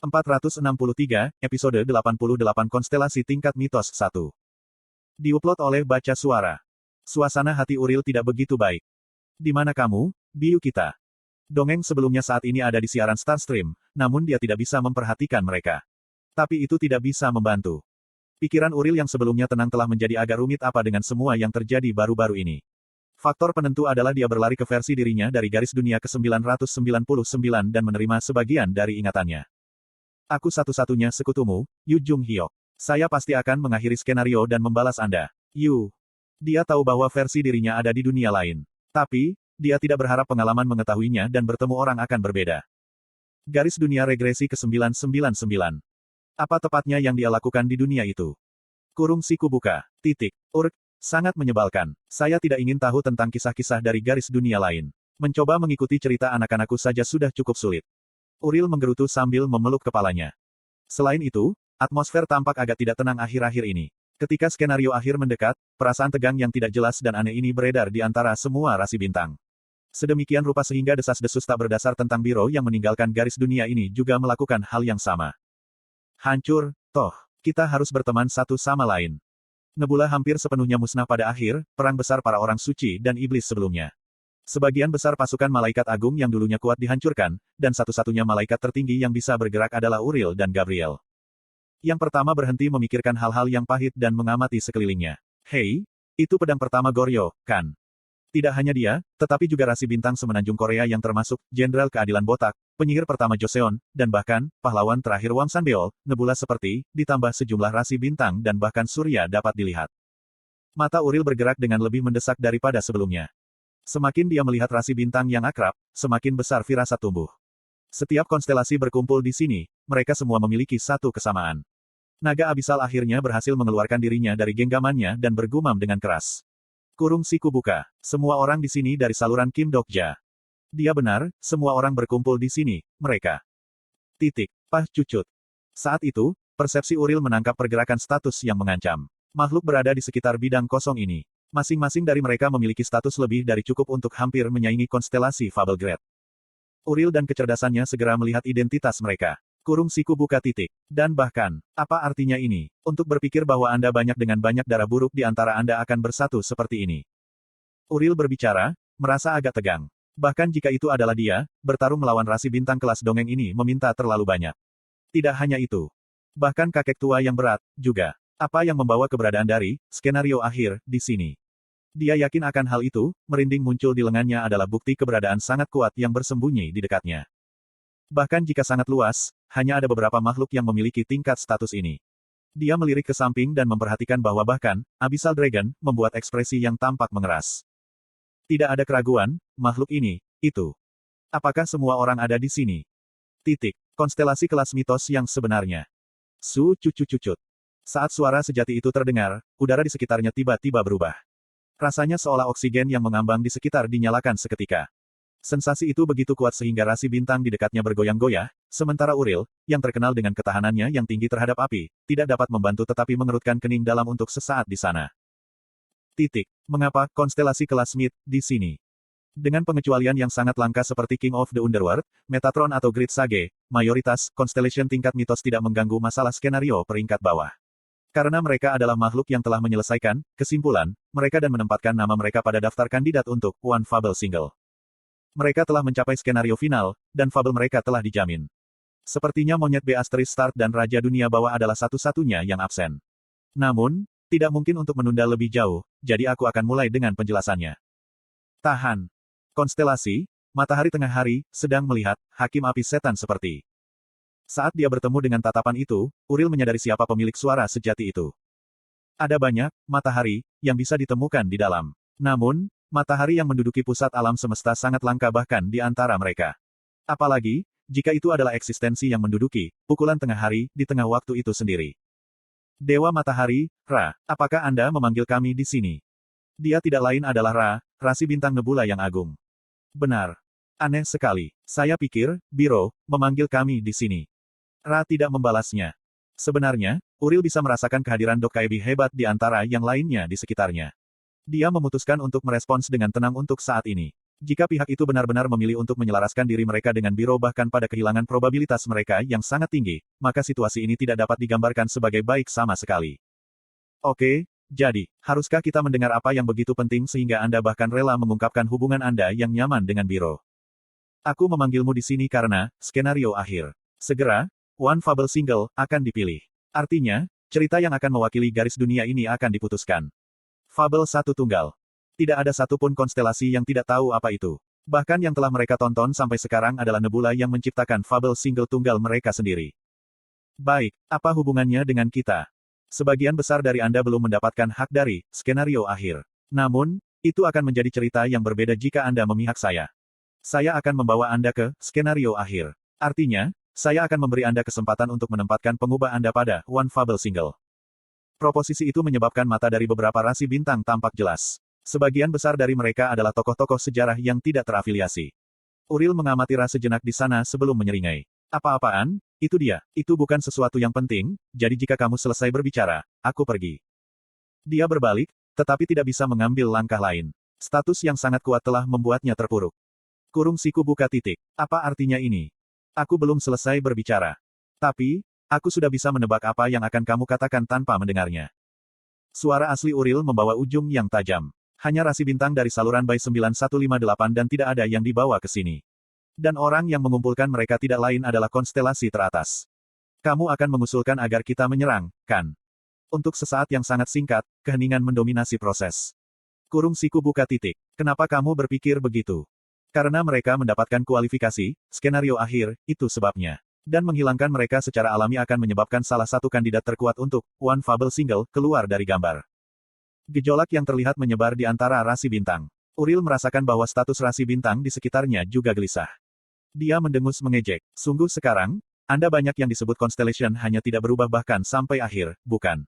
463, episode 88 Konstelasi Tingkat Mitos 1. Diupload oleh Baca Suara. Suasana hati Uril tidak begitu baik. Di mana kamu, Biu kita? Dongeng sebelumnya saat ini ada di siaran Starstream, namun dia tidak bisa memperhatikan mereka. Tapi itu tidak bisa membantu. Pikiran Uril yang sebelumnya tenang telah menjadi agak rumit apa dengan semua yang terjadi baru-baru ini. Faktor penentu adalah dia berlari ke versi dirinya dari garis dunia ke-999 dan menerima sebagian dari ingatannya. Aku satu-satunya sekutumu, Yu Jung Hyuk. Saya pasti akan mengakhiri skenario dan membalas Anda. Yu. Dia tahu bahwa versi dirinya ada di dunia lain. Tapi, dia tidak berharap pengalaman mengetahuinya dan bertemu orang akan berbeda. Garis dunia regresi ke-999. Apa tepatnya yang dia lakukan di dunia itu? Kurung siku buka. Sangat menyebalkan. Saya tidak ingin tahu tentang kisah-kisah dari garis dunia lain. Mencoba mengikuti cerita anak-anakku saja sudah cukup sulit. Uril menggerutu sambil memeluk kepalanya. Selain itu, atmosfer tampak agak tidak tenang akhir-akhir ini. Ketika skenario akhir mendekat, perasaan tegang yang tidak jelas dan aneh ini beredar di antara semua rasi bintang. Sedemikian rupa sehingga desas-desus tak berdasar tentang Biro yang meninggalkan garis dunia ini juga melakukan hal yang sama. Hancur, toh, kita harus berteman satu sama lain. Nebula hampir sepenuhnya musnah pada akhir, perang besar para orang suci dan iblis sebelumnya. Sebagian besar pasukan malaikat agung yang dulunya kuat dihancurkan, dan satu-satunya malaikat tertinggi yang bisa bergerak adalah Uril dan Gabriel. Yang pertama berhenti memikirkan hal-hal yang pahit dan mengamati sekelilingnya. Hei, itu pedang pertama Goryo, kan? Tidak hanya dia, tetapi juga rasi bintang semenanjung Korea yang termasuk Jenderal Keadilan Botak, penyihir pertama Joseon, dan bahkan, pahlawan terakhir Wang Sanbeol, nebula seperti, ditambah sejumlah rasi bintang dan bahkan surya dapat dilihat. Mata Uril bergerak dengan lebih mendesak daripada sebelumnya. Semakin dia melihat rasi bintang yang akrab, semakin besar firasat tumbuh. Setiap konstelasi berkumpul di sini, mereka semua memiliki satu kesamaan. Naga Abisal akhirnya berhasil mengeluarkan dirinya dari genggamannya dan bergumam dengan keras. Kurung siku buka. Semua orang di sini dari saluran Kim Dokja. Dia benar, semua orang berkumpul di sini, mereka. Pah cucut. Saat itu, persepsi Uril menangkap pergerakan status yang mengancam. Makhluk berada di sekitar bidang kosong ini. Masing-masing dari mereka memiliki status lebih dari cukup untuk hampir menyaingi konstelasi Fable Grade. Uril dan kecerdasannya segera melihat identitas mereka. Kurung siku buka. Dan bahkan, apa artinya ini? Untuk berpikir bahwa Anda banyak dengan banyak darah buruk di antara Anda akan bersatu seperti ini. Uril berbicara, merasa agak tegang. Bahkan jika itu adalah dia, bertarung melawan rasi bintang kelas dongeng ini meminta terlalu banyak. Tidak hanya itu. Bahkan kakek tua yang berat, juga. Apa yang membawa keberadaan dari skenario akhir di sini? Dia yakin akan hal itu, merinding muncul di lengannya adalah bukti keberadaan sangat kuat yang bersembunyi di dekatnya. Bahkan jika sangat luas, hanya ada beberapa makhluk yang memiliki tingkat status ini. Dia melirik ke samping dan memperhatikan bahwa bahkan, Abyssal Dragon, membuat ekspresi yang tampak mengeras. Tidak ada keraguan, makhluk ini, itu. Apakah semua orang ada di sini? Konstelasi kelas mitos yang sebenarnya. Cucut. Saat suara sejati itu terdengar, udara di sekitarnya tiba-tiba berubah. Rasanya seolah oksigen yang mengambang di sekitar dinyalakan seketika. Sensasi itu begitu kuat sehingga rasi bintang di dekatnya bergoyang-goyah, sementara Uril, yang terkenal dengan ketahanannya yang tinggi terhadap api, tidak dapat membantu tetapi mengerutkan kening dalam untuk sesaat di sana. Mengapa konstelasi kelas mid di sini? Dengan pengecualian yang sangat langka seperti King of the Underworld, Metatron atau Great Sage, mayoritas constellation tingkat mitos tidak mengganggu masalah skenario peringkat bawah. Karena mereka adalah makhluk yang telah menyelesaikan kesimpulan mereka dan menempatkan nama mereka pada daftar kandidat untuk One Fable Single. Mereka telah mencapai skenario final, dan fabel mereka telah dijamin. Sepertinya monyet B Asteris Start dan Raja Dunia Bawah adalah satu-satunya yang absen. Namun, tidak mungkin untuk menunda lebih jauh, jadi aku akan mulai dengan penjelasannya. Tahan. Konstelasi, Matahari Tengah Hari, sedang melihat Hakim Api Setan seperti. Saat dia bertemu dengan tatapan itu, Uril menyadari siapa pemilik suara sejati itu. Ada banyak matahari yang bisa ditemukan di dalam. Namun, matahari yang menduduki pusat alam semesta sangat langka bahkan di antara mereka. Apalagi, jika itu adalah eksistensi yang menduduki pukulan tengah hari di tengah waktu itu sendiri. Dewa Matahari, Ra, apakah Anda memanggil kami di sini? Dia tidak lain adalah Ra, rasi bintang nebula yang agung. Benar. Aneh sekali. Saya pikir, Biro, memanggil kami di sini. Ra tidak membalasnya. Sebenarnya, Uril bisa merasakan kehadiran Dokkaebi hebat di antara yang lainnya di sekitarnya. Dia memutuskan untuk merespons dengan tenang untuk saat ini. Jika pihak itu benar-benar memilih untuk menyelaraskan diri mereka dengan biro bahkan pada kehilangan probabilitas mereka yang sangat tinggi, maka situasi ini tidak dapat digambarkan sebagai baik sama sekali. Oke, jadi, haruskah kita mendengar apa yang begitu penting sehingga Anda bahkan rela mengungkapkan hubungan Anda yang nyaman dengan biro? Aku memanggilmu di sini karena, skenario akhir. Segera, One Fable Single akan dipilih. Artinya, cerita yang akan mewakili garis dunia ini akan diputuskan. Fable satu tunggal. Tidak ada satupun konstelasi yang tidak tahu apa itu. Bahkan yang telah mereka tonton sampai sekarang adalah Nebula yang menciptakan Fable Single tunggal mereka sendiri. Baik, apa hubungannya dengan kita? Sebagian besar dari Anda belum mendapatkan hak dari skenario akhir. Namun, itu akan menjadi cerita yang berbeda jika Anda memihak saya. Saya akan membawa Anda ke skenario akhir. Artinya, saya akan memberi Anda kesempatan untuk menempatkan pengubah Anda pada One Fable Single. Proposisi itu menyebabkan mata dari beberapa rasi bintang tampak jelas. Sebagian besar dari mereka adalah tokoh-tokoh sejarah yang tidak terafiliasi. Uril mengamati Ra sejenak di sana sebelum menyeringai. Apa-apaan? Itu dia. Itu bukan sesuatu yang penting, jadi jika kamu selesai berbicara, aku pergi. Dia berbalik, tetapi tidak bisa mengambil langkah lain. Status yang sangat kuat telah membuatnya terpuruk. Kurung siku buka titik. Apa artinya ini? Aku belum selesai berbicara. Tapi, aku sudah bisa menebak apa yang akan kamu katakan tanpa mendengarnya. Suara asli Uril membawa ujung yang tajam. Hanya rasi bintang dari saluran Bai 9158 dan tidak ada yang dibawa ke sini. Dan orang yang mengumpulkan mereka tidak lain adalah konstelasi teratas. Kamu akan mengusulkan agar kita menyerang, kan? Untuk sesaat yang sangat singkat, keheningan mendominasi proses. Kurung siku buka titik. Kenapa kamu berpikir begitu? Karena mereka mendapatkan kualifikasi, skenario akhir, itu sebabnya. Dan menghilangkan mereka secara alami akan menyebabkan salah satu kandidat terkuat untuk One Fable Single keluar dari gambar. Gejolak yang terlihat menyebar di antara rasi bintang. Uril merasakan bahwa status rasi bintang di sekitarnya juga gelisah. Dia mendengus mengejek. Sungguh sekarang, Anda banyak yang disebut Constellation hanya tidak berubah bahkan sampai akhir, bukan?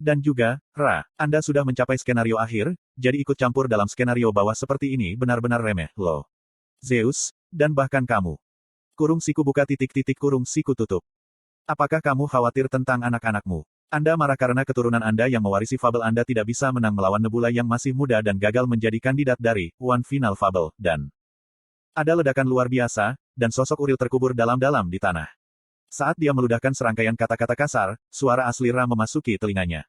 Dan juga, Ra, Anda sudah mencapai skenario akhir, jadi ikut campur dalam skenario bawah seperti ini benar-benar remeh, loh. Zeus, dan bahkan kamu. Kurung siku buka titik-titik kurung siku tutup. Apakah kamu khawatir tentang anak-anakmu? Anda marah karena keturunan Anda yang mewarisi Fable Anda tidak bisa menang melawan Nebula yang masih muda dan gagal menjadi kandidat dari One Final Fable, dan ada ledakan luar biasa, dan sosok Uril terkubur dalam-dalam di tanah. Saat dia meludahkan serangkaian kata-kata kasar, suara asli Ra memasuki telinganya.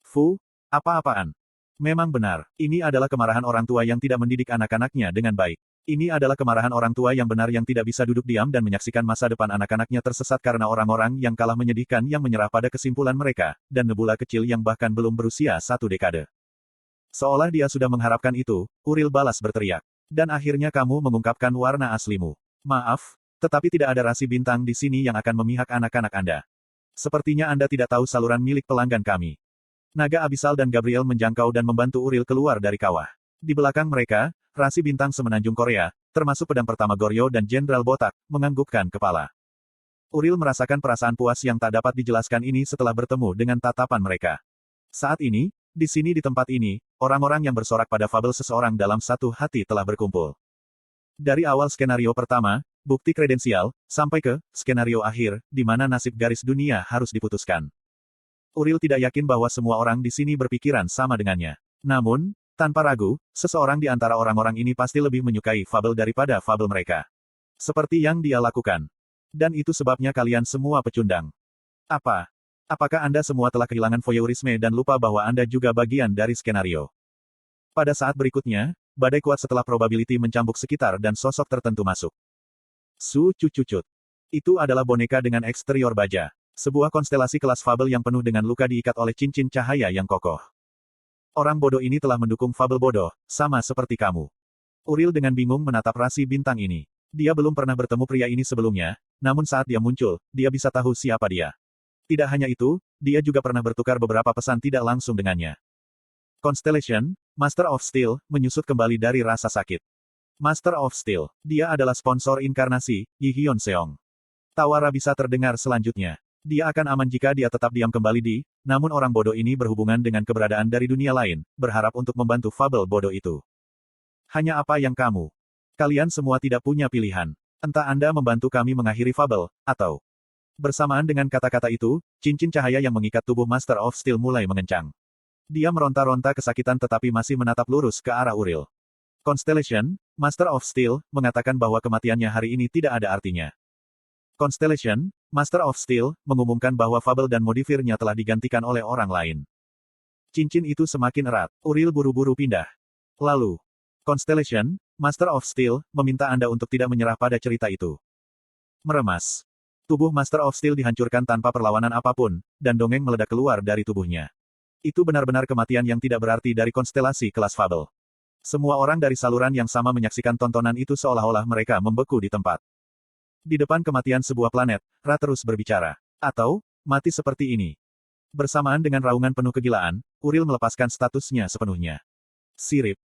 Fu, apa-apaan? Memang benar, ini adalah kemarahan orang tua yang tidak mendidik anak-anaknya dengan baik. Ini adalah kemarahan orang tua yang benar yang tidak bisa duduk diam dan menyaksikan masa depan anak-anaknya tersesat karena orang-orang yang kalah menyedihkan yang menyerah pada kesimpulan mereka, dan Nebula kecil yang bahkan belum berusia 1 dekade. Seolah dia sudah mengharapkan itu, Uril balas berteriak. Dan akhirnya kamu mengungkapkan warna aslimu. Maaf, tetapi tidak ada rasi bintang di sini yang akan memihak anak-anak Anda. Sepertinya Anda tidak tahu saluran milik pelanggan kami. Naga Abisal dan Gabriel menjangkau dan membantu Uril keluar dari kawah. Di belakang mereka, rasi bintang semenanjung Korea, termasuk pedang pertama Goryo dan Jenderal Botak, menganggukkan kepala. Uril merasakan perasaan puas yang tak dapat dijelaskan ini setelah bertemu dengan tatapan mereka. Saat ini, di sini di tempat ini, orang-orang yang bersorak pada fabel seseorang dalam satu hati telah berkumpul. Dari awal skenario pertama, bukti kredensial, sampai ke skenario akhir, di mana nasib garis dunia harus diputuskan. Uril tidak yakin bahwa semua orang di sini berpikiran sama dengannya. Namun, tanpa ragu, seseorang di antara orang-orang ini pasti lebih menyukai fabel daripada fabel mereka. Seperti yang dia lakukan. Dan itu sebabnya kalian semua pecundang. Apa? Apakah Anda semua telah kehilangan voyeurisme dan lupa bahwa Anda juga bagian dari skenario? Pada saat berikutnya, badai kuat setelah probability mencambuk sekitar dan sosok tertentu masuk. Su cucucut. Itu adalah boneka dengan eksterior baja. Sebuah konstelasi kelas fabel yang penuh dengan luka diikat oleh cincin cahaya yang kokoh. Orang bodoh ini telah mendukung fabel bodoh, sama seperti kamu. Uril dengan bingung menatap rasi bintang ini. Dia belum pernah bertemu pria ini sebelumnya, namun saat dia muncul, dia bisa tahu siapa dia. Tidak hanya itu, dia juga pernah bertukar beberapa pesan tidak langsung dengannya. Constellation, Master of Steel, menyusut kembali dari rasa sakit. Master of Steel, dia adalah sponsor inkarnasi, Yi Hyun Seong. Tawara bisa terdengar selanjutnya. Dia akan aman jika dia tetap diam kembali namun orang bodoh ini berhubungan dengan keberadaan dari dunia lain, berharap untuk membantu fabel bodoh itu. Hanya apa yang kamu? Kalian semua tidak punya pilihan. Entah Anda membantu kami mengakhiri fabel, atau... Bersamaan dengan kata-kata itu, cincin cahaya yang mengikat tubuh Master of Steel mulai mengencang. Dia meronta-ronta kesakitan tetapi masih menatap lurus ke arah Uril. Constellation, Master of Steel, mengatakan bahwa kematiannya hari ini tidak ada artinya. Constellation, Master of Steel, mengumumkan bahwa fabel dan modifiernya telah digantikan oleh orang lain. Cincin itu semakin erat. Uriel buru-buru pindah. Lalu, Constellation, Master of Steel, meminta Anda untuk tidak menyerah pada cerita itu. Meremas. Tubuh Master of Steel dihancurkan tanpa perlawanan apapun, dan dongeng meledak keluar dari tubuhnya. Itu benar-benar kematian yang tidak berarti dari konstelasi kelas fabel. Semua orang dari saluran yang sama menyaksikan tontonan itu seolah-olah mereka membeku di tempat. Di depan kematian sebuah planet, Ra terus berbicara. Atau, mati seperti ini. Bersamaan dengan raungan penuh kegilaan, Uriel melepaskan statusnya sepenuhnya. Sirip.